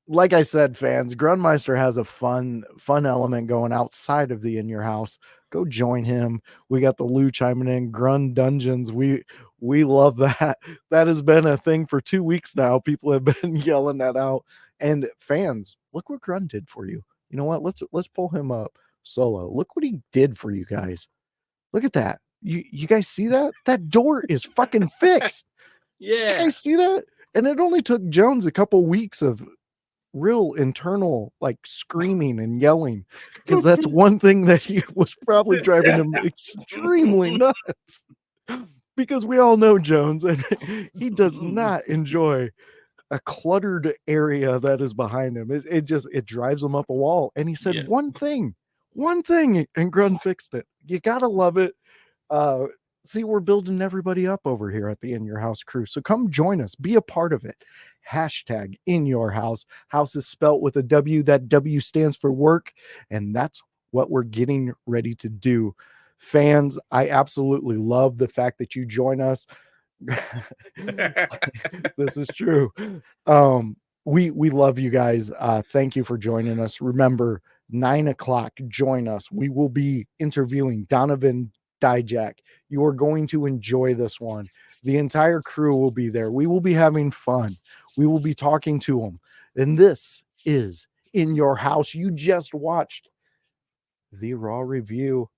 Like I said, fans, Grunmeister has a fun element going outside of the In Your House. Go join him. We got the Lou chiming in. Grun Dungeons. We love that. That has been a thing for 2 weeks now. People have been yelling that out. And fans, look what Grun did for you. You know what? Let's pull him up solo. Look what he did for you guys. Look at that. You guys see that? That door is fucking fixed. Yeah. Did you guys see that? And it only took Jones a couple weeks of real internal like screaming and yelling, because that's one thing that he was probably driving him extremely nuts, because we all know Jones, and he does not enjoy a cluttered area that is behind him. It drives him up a wall. And he said one thing, and Grun fixed it. You gotta love it. See, we're building everybody up over here at the In Your House crew. So come join us, be a part of it. Hashtag In Your House. House is spelt with a W. That W stands for work. And that's what we're getting ready to do. Fans, I absolutely love the fact that you join us. This is true. We love you guys. Thank you for joining us. Remember, 9:00, join us. We will be interviewing Donovan Dijak. You are going to enjoy this one. The entire crew will be there. We will be having fun. We will be talking to them. And this is In Your House. You just watched the Raw review.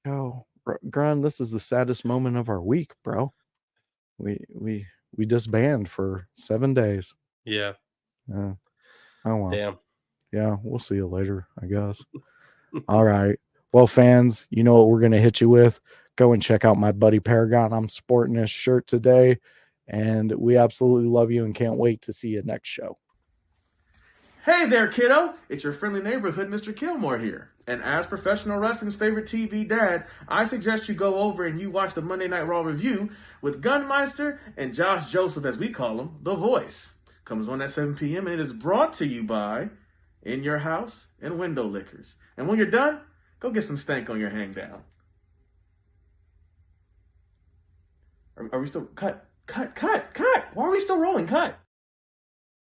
Oh, Grun, this is the saddest moment of our week, bro. We disband for 7 days. Yeah. Oh well. Damn. Yeah, we'll see you later, I guess. All right. Well, fans, you know what we're gonna hit you with. Go and check out my buddy Paragon. I'm sporting his shirt today, and we absolutely love you and can't wait to see you next show. Hey there, kiddo! It's your friendly neighborhood, Mr. Kilmore here. And as professional wrestling's favorite TV dad, I suggest you go over and you watch the Monday Night Raw review with Gunmeister and Josh Joseph, as we call him, The Voice. Comes on at 7 p.m. and it is brought to you by In Your House and Window Lickers. And when you're done, go get some stank on your hang down. Are we still... Cut! Why are we still rolling? Cut!